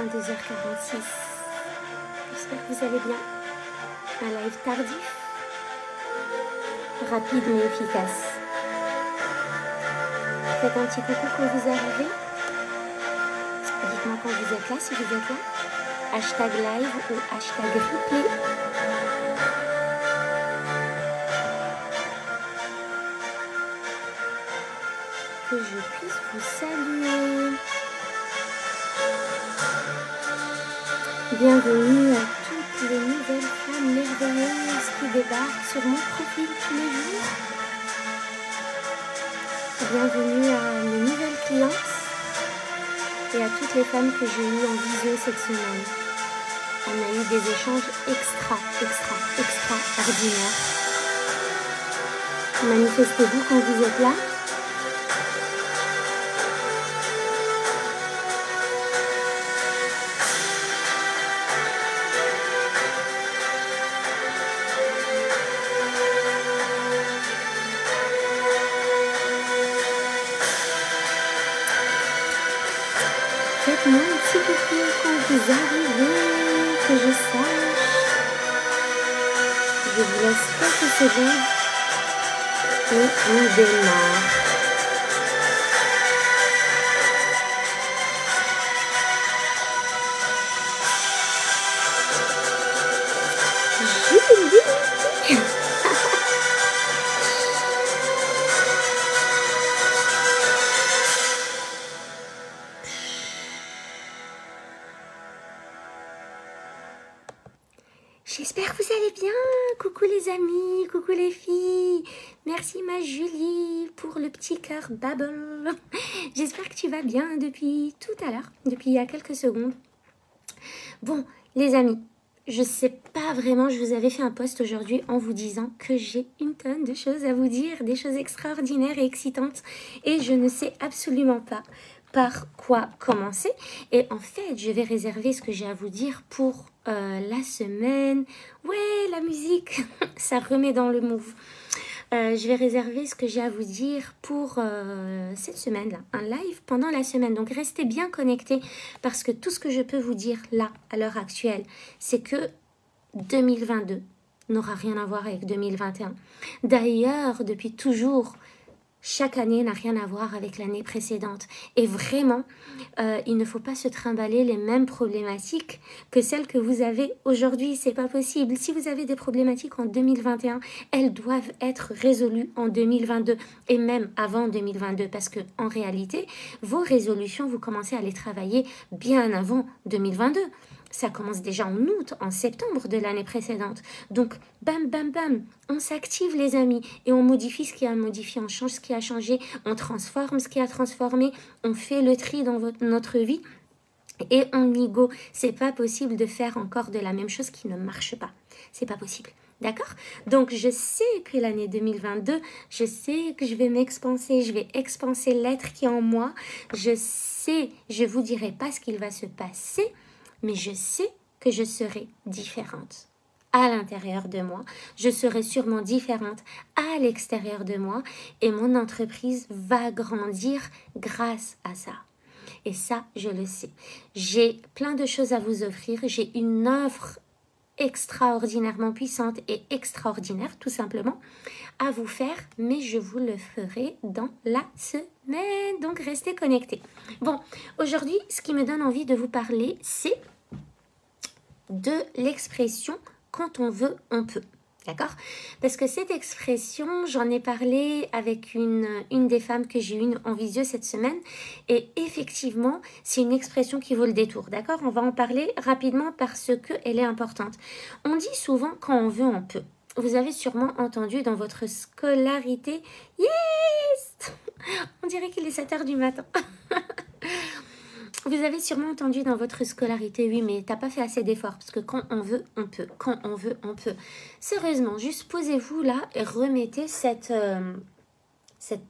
22h46. J'espère que vous allez bien. Un live tardif, rapide mais efficace. Faites un petit coucou quand vous arrivez. Dites-moi quand vous êtes là, si vous êtes là. Hashtag live ou hashtag replay. Que je puisse vous saluer. Bienvenue à toutes les nouvelles femmes merveilleuses qui débarquent sur mon profil tous les jours. Bienvenue à mes nouvelles clientes et à toutes les femmes que j'ai eues en visio cette semaine. On a eu des échanges extraordinaires. Manifestez-vous quand vous êtes là. Faites-moi un petit coucou quand vous arrivez, que je sache. Je vous laisse quelques secondes et on démarre. Julie! J'espère que vous allez bien. Coucou les amis, coucou les filles. Merci ma Julie pour le petit cœur bubble. J'espère que tu vas bien depuis tout à l'heure, depuis il y a quelques secondes. Bon, les amis, je sais pas vraiment, je vous avais fait un post aujourd'hui en vous disant que j'ai une tonne de choses à vous dire, des choses extraordinaires et excitantes. Et je ne sais absolument pas par quoi commencer. Et en fait, je vais réserver ce que j'ai à vous dire pour la semaine. Ouais, la musique, ça remet dans le move. Je vais réserver ce que j'ai à vous dire pour cette semaine-là, un live pendant la semaine. Donc, restez bien connectés parce que tout ce que je peux vous dire là, à l'heure actuelle, c'est que 2022 n'aura rien à voir avec 2021. D'ailleurs, depuis toujours, chaque année n'a rien à voir avec l'année précédente. Et vraiment, il ne faut pas se trimballer les mêmes problématiques que celles que vous avez aujourd'hui. C'est pas possible. Si vous avez des problématiques en 2021, elles doivent être résolues en 2022 et même avant 2022. Parce que en réalité, vos résolutions, vous commencez à les travailler bien avant 2022. Ça commence déjà en août, en septembre de l'année précédente. Donc, bam, bam, bam, on s'active les amis et on modifie ce qui a modifié, on change ce qui a changé, on transforme ce qui a transformé, on fait le tri dans notre vie et on y go. C'est pas possible de faire encore de la même chose qui ne marche pas. C'est pas possible. D'accord? Donc, je sais que l'année 2022, je sais que je vais m'expanser, je vais expanser l'être qui est en moi. Je sais, je vous dirai pas ce qu'il va se passer, mais je sais que je serai différente à l'intérieur de moi. Je serai sûrement différente à l'extérieur de moi et mon entreprise va grandir grâce à ça. Et ça, je le sais. J'ai plein de choses à vous offrir. J'ai une offre extraordinairement puissante et extraordinaire, tout simplement, à vous faire, mais je vous le ferai dans la semaine. Donc, restez connectés. Bon, aujourd'hui, ce qui me donne envie de vous parler, c'est de l'expression « quand on veut, on peut ». D'accord? Parce que cette expression, j'en ai parlé avec une des femmes que j'ai eues en visio cette semaine. Et effectivement, c'est une expression qui vaut le détour. D'accord? On va en parler rapidement parce qu'elle est importante. On dit souvent « quand on veut, on peut ». Vous avez sûrement entendu dans votre scolarité « Yes !» On dirait qu'il est 7 h du matin. Vous avez sûrement entendu dans votre scolarité, oui, mais t'as pas fait assez d'efforts, parce que quand on veut, on peut. Quand on veut, on peut. Sérieusement, juste posez-vous là et remettez cette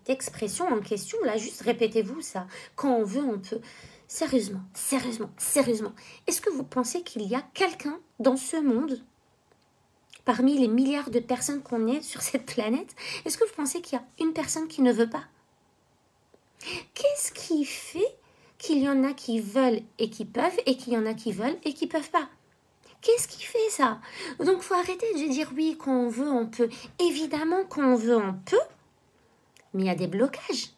expression en question, là, juste répétez-vous ça. Quand on veut, on peut. Sérieusement, sérieusement, sérieusement. Est-ce que vous pensez qu'il y a quelqu'un dans ce monde, parmi les milliards de personnes qu'on est sur cette planète, est-ce que vous pensez qu'il y a une personne qui ne veut pas? Qu'est-ce qui fait qu'il y en a qui veulent et qui peuvent et qu'il y en a qui veulent et qui peuvent pas. Qu'est-ce qui fait ça? Donc, il faut arrêter de dire oui, quand on veut, on peut. Évidemment, quand on veut, on peut, mais il y a des blocages.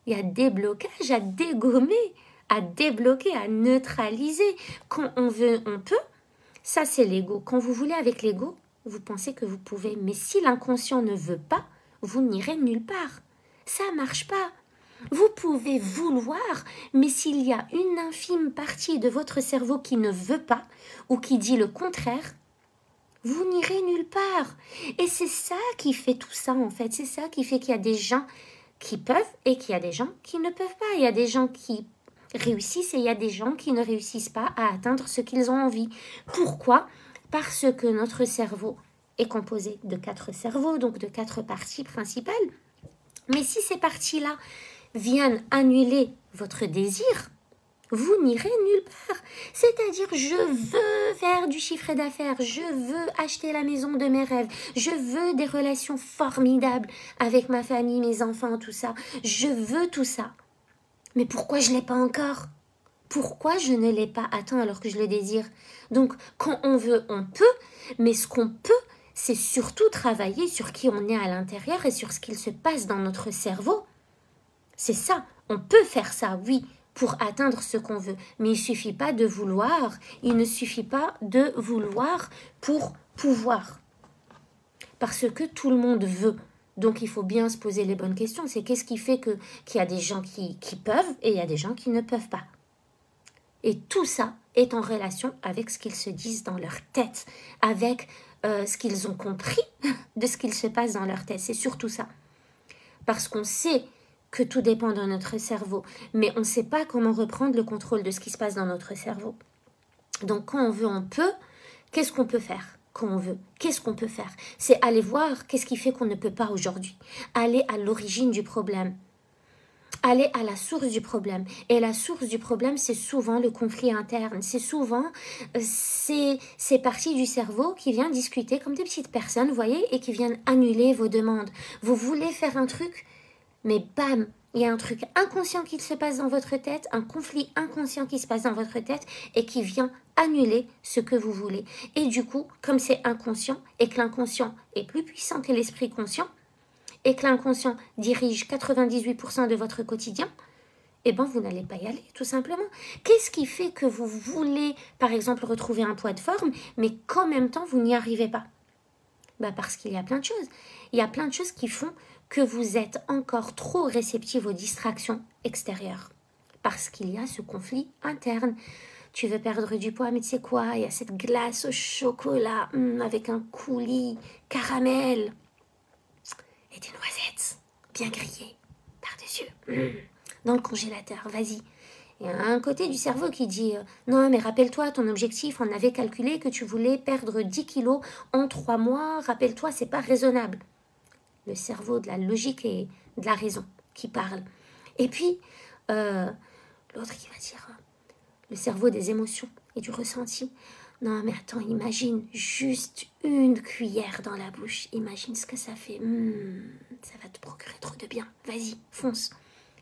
Il y a des blocages à dégommer, à débloquer, à neutraliser. Quand on veut, on peut. Ça, c'est l'ego. Quand vous voulez avec l'ego, vous pensez que vous pouvez. Mais si l'inconscient ne veut pas, vous n'irez nulle part. Ça ne marche pas. Vous pouvez vouloir, mais s'il y a une infime partie de votre cerveau qui ne veut pas ou qui dit le contraire, vous n'irez nulle part. Et c'est ça qui fait tout ça, en fait. C'est ça qui fait qu'il y a des gens qui peuvent et qu'il y a des gens qui ne peuvent pas. Il y a des gens qui réussissent et il y a des gens qui ne réussissent pas à atteindre ce qu'ils ont envie. Pourquoi? Parce que notre cerveau est composé de 4 cerveaux, donc de 4 parties principales. Mais si ces parties-là viennent annuler votre désir, vous n'irez nulle part. C'est-à-dire, je veux faire du chiffre d'affaires, je veux acheter la maison de mes rêves, je veux des relations formidables avec ma famille, mes enfants, tout ça. Je veux tout ça. Mais pourquoi je ne l'ai pas encore? Pourquoi je ne l'ai pas atteint alors que je le désire? Donc, quand on veut, on peut, mais ce qu'on peut, c'est surtout travailler sur qui on est à l'intérieur et sur ce qu'il se passe dans notre cerveau. C'est ça, on peut faire ça, oui, pour atteindre ce qu'on veut. Mais il ne suffit pas de vouloir, il ne suffit pas de vouloir pour pouvoir. Parce que tout le monde veut. Donc il faut bien se poser les bonnes questions. C'est qu'est-ce qui fait qu'il y a des gens qui peuvent et il y a des gens qui ne peuvent pas. Et tout ça est en relation avec ce qu'ils se disent dans leur tête, avec ce qu'ils ont compris de ce qu'il se passe dans leur tête. C'est surtout ça. Parce qu'on sait que tout dépend de notre cerveau, mais on ne sait pas comment reprendre le contrôle de ce qui se passe dans notre cerveau. Donc quand on veut, on peut. Qu'est-ce qu'on peut faire quand on veut? Qu'est-ce qu'on peut faire? C'est aller voir qu'est-ce qui fait qu'on ne peut pas aujourd'hui. Aller à l'origine du problème. Aller à la source du problème. Et la source du problème, c'est souvent le conflit interne. C'est souvent ces parties du cerveau qui viennent discuter comme des petites personnes, vous voyez, et qui viennent annuler vos demandes. Vous voulez faire un truc, mais bam, il y a un truc inconscient qui se passe dans votre tête, un conflit inconscient qui se passe dans votre tête et qui vient annuler ce que vous voulez. Et du coup, comme c'est inconscient et que l'inconscient est plus puissant que l'esprit conscient, et que l'inconscient dirige 98% de votre quotidien, eh bien, vous n'allez pas y aller, tout simplement. Qu'est-ce qui fait que vous voulez, par exemple, retrouver un poids de forme, mais qu'en même temps, vous n'y arrivez pas? Parce qu'il y a plein de choses. Il y a plein de choses qui font que vous êtes encore trop réceptif aux distractions extérieures. Parce qu'il y a ce conflit interne. Tu veux perdre du poids, mais tu sais quoi? Il y a cette glace au chocolat avec un coulis caramel. Et des noisettes bien grillées par-dessus, dans le congélateur, vas-y. Il y a un côté du cerveau qui dit non, mais rappelle-toi, ton objectif, on avait calculé que tu voulais perdre 10 kilos en 3 mois. Rappelle-toi, c'est pas raisonnable. Le cerveau de la logique et de la raison qui parle. Et puis, l'autre qui va dire le cerveau des émotions et du ressenti. Non, mais attends, imagine juste une cuillère dans la bouche. Imagine ce que ça fait. Ça va te procurer trop de bien. Vas-y, fonce.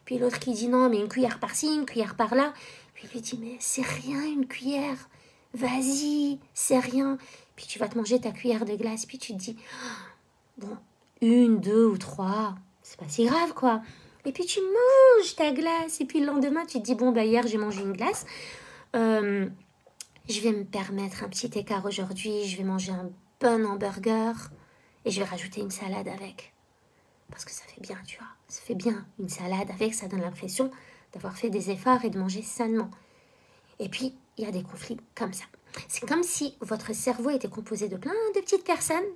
Puis l'autre qui dit non, mais une cuillère par-ci, une cuillère par-là. Puis il lui dit, mais c'est rien une cuillère. Vas-y, c'est rien. Puis tu vas te manger ta cuillère de glace. Puis tu te dis, bon, 1, 2 ou 3, c'est pas si grave, quoi. Et puis tu manges ta glace. Et puis le lendemain, tu te dis, bon, hier, j'ai mangé une glace. Je vais me permettre un petit écart aujourd'hui, je vais manger un bon hamburger et je vais rajouter une salade avec. Parce que ça fait bien, tu vois. Ça fait bien, une salade avec, ça donne l'impression d'avoir fait des efforts et de manger sainement. Et puis, il y a des conflits comme ça. C'est comme si votre cerveau était composé de plein de petites personnes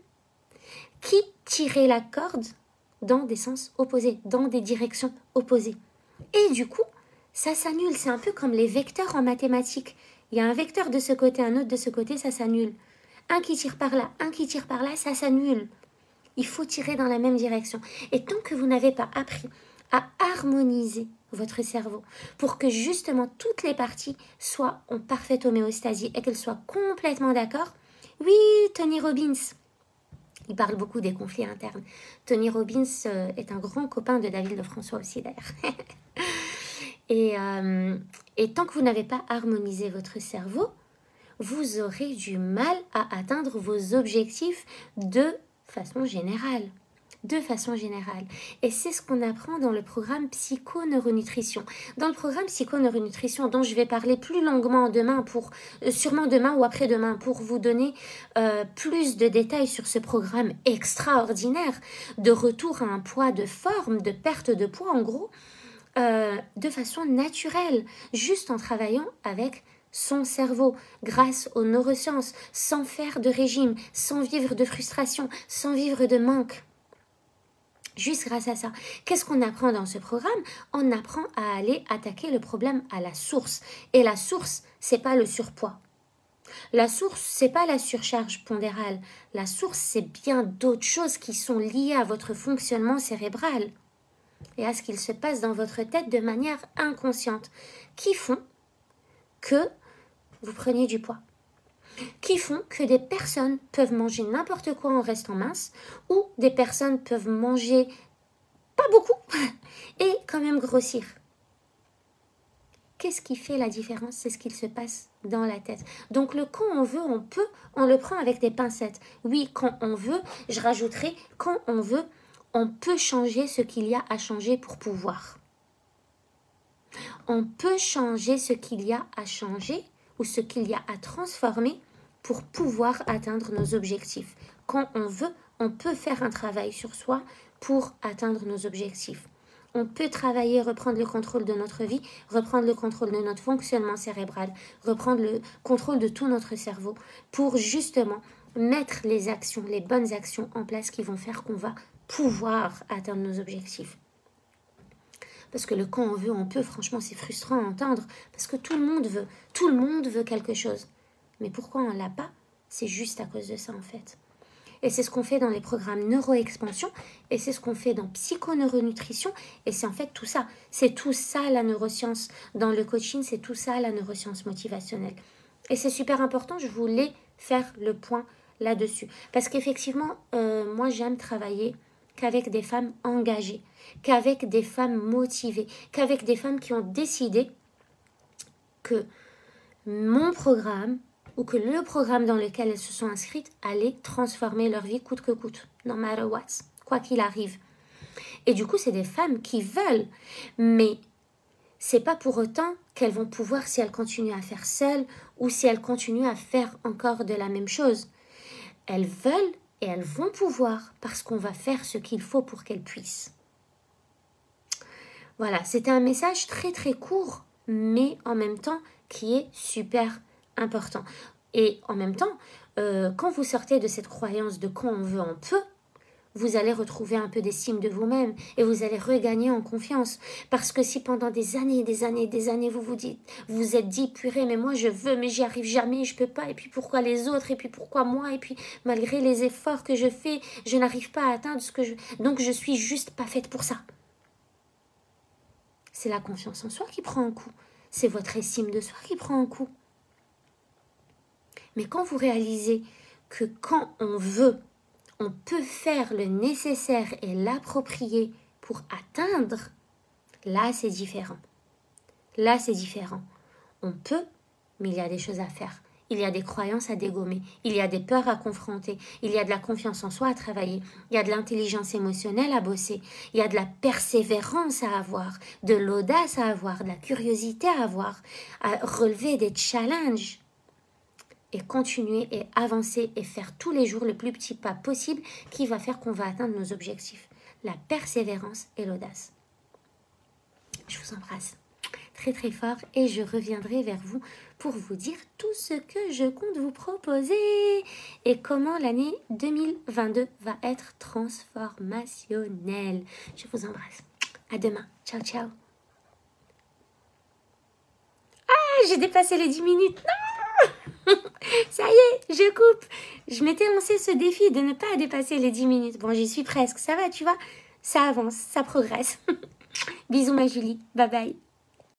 qui tiraient la corde dans des sens opposés, dans des directions opposées. Et du coup, ça s'annule. C'est un peu comme les vecteurs en mathématiques. Il y a un vecteur de ce côté, un autre de ce côté, ça s'annule. Un qui tire par là, un qui tire par là, ça s'annule. Il faut tirer dans la même direction. Et tant que vous n'avez pas appris à harmoniser votre cerveau pour que justement toutes les parties soient en parfaite homéostasie et qu'elles soient complètement d'accord. Oui, Tony Robbins, il parle beaucoup des conflits internes. Tony Robbins est un grand copain de David Lefrançois aussi d'ailleurs. Et tant que vous n'avez pas harmonisé votre cerveau, vous aurez du mal à atteindre vos objectifs de façon générale. De façon générale. Et c'est ce qu'on apprend dans le programme Psychoneuronutrition. Dans le programme Psychoneuronutrition, dont je vais parler plus longuement demain, sûrement demain ou après-demain, pour vous donner plus de détails sur ce programme extraordinaire de retour à un poids de forme, de perte de poids en gros, de façon naturelle, juste en travaillant avec son cerveau, grâce aux neurosciences, sans faire de régime, sans vivre de frustration, sans vivre de manque. Juste grâce à ça. Qu'est-ce qu'on apprend dans ce programme? On apprend à aller attaquer le problème à la source. Et la source, c'est pas le surpoids. La source, c'est pas la surcharge pondérale. La source, c'est bien d'autres choses qui sont liées à votre fonctionnement cérébral et à ce qu'il se passe dans votre tête de manière inconsciente, qui font que vous preniez du poids, qui font que des personnes peuvent manger n'importe quoi en restant minces, ou des personnes peuvent manger pas beaucoup et quand même grossir. Qu'est-ce qui fait la différence? C'est ce qu'il se passe dans la tête. Donc le quand on veut, on peut, on le prend avec des pincettes. Oui, quand on veut, je rajouterai quand on veut, on peut changer ce qu'il y a à changer pour pouvoir. On peut changer ce qu'il y a à changer ou ce qu'il y a à transformer pour pouvoir atteindre nos objectifs. Quand on veut, on peut faire un travail sur soi pour atteindre nos objectifs. On peut travailler, reprendre le contrôle de notre vie, reprendre le contrôle de notre fonctionnement cérébral, reprendre le contrôle de tout notre cerveau pour justement mettre les actions, les bonnes actions en place qui vont faire qu'on va pouvoir atteindre nos objectifs. Parce que le quand on veut, on peut, franchement, c'est frustrant à entendre. Parce que tout le monde veut quelque chose. Mais pourquoi on ne l'a pas? C'est juste à cause de ça, en fait. Et c'est ce qu'on fait dans les programmes neuroexpansion. Et c'est ce qu'on fait dans psychoneuronutrition. Et c'est en fait tout ça. C'est tout ça, la neuroscience. Dans le coaching, c'est tout ça, la neuroscience motivationnelle. Et c'est super important, je voulais faire le point là-dessus. Parce qu'effectivement, moi, j'aime travailler qu'avec des femmes engagées, qu'avec des femmes motivées, qu'avec des femmes qui ont décidé que mon programme ou que le programme dans lequel elles se sont inscrites allait transformer leur vie coûte que coûte, no matter what, quoi qu'il arrive. Et du coup, c'est des femmes qui veulent, mais c'est pas pour autant qu'elles vont pouvoir si elles continuent à faire seules ou si elles continuent à faire encore de la même chose. Elles veulent et elles vont pouvoir parce qu'on va faire ce qu'il faut pour qu'elles puissent. Voilà, c'était un message très très court, mais en même temps qui est super important. Et en même temps, quand vous sortez de cette croyance de quand on veut, on peut, vous allez retrouver un peu d'estime de vous-même et vous allez regagner en confiance. Parce que si pendant des années, vous vous êtes dit, purée, mais moi je veux, mais j'y arrive jamais, je peux pas, et puis pourquoi les autres, et puis pourquoi moi, et puis malgré les efforts que je fais, je n'arrive pas à atteindre ce que je... Donc je suis juste pas faite pour ça. C'est la confiance en soi qui prend un coup. C'est votre estime de soi qui prend un coup. Mais quand vous réalisez que quand on veut, on peut faire le nécessaire et l'approprier pour atteindre, là c'est différent. Là c'est différent. On peut, mais il y a des choses à faire. Il y a des croyances à dégommer. Il y a des peurs à confronter. Il y a de la confiance en soi à travailler. Il y a de l'intelligence émotionnelle à bosser. Il y a de la persévérance à avoir, de l'audace à avoir, de la curiosité à avoir, à relever des challenges. Et continuer et avancer et faire tous les jours le plus petit pas possible qui va faire qu'on va atteindre nos objectifs. La persévérance et l'audace. Je vous embrasse très très fort et je reviendrai vers vous pour vous dire tout ce que je compte vous proposer et comment l'année 2022 va être transformationnelle. Je vous embrasse. À demain. Ciao, ciao. Ah, j'ai dépassé les 10 minutes. Non! Ça y est, je coupe. Je m'étais lancé ce défi de ne pas dépasser les 10 minutes. Bon, j'y suis presque. Ça va, tu vois? Ça avance, ça progresse. Bisous ma Julie. Bye bye.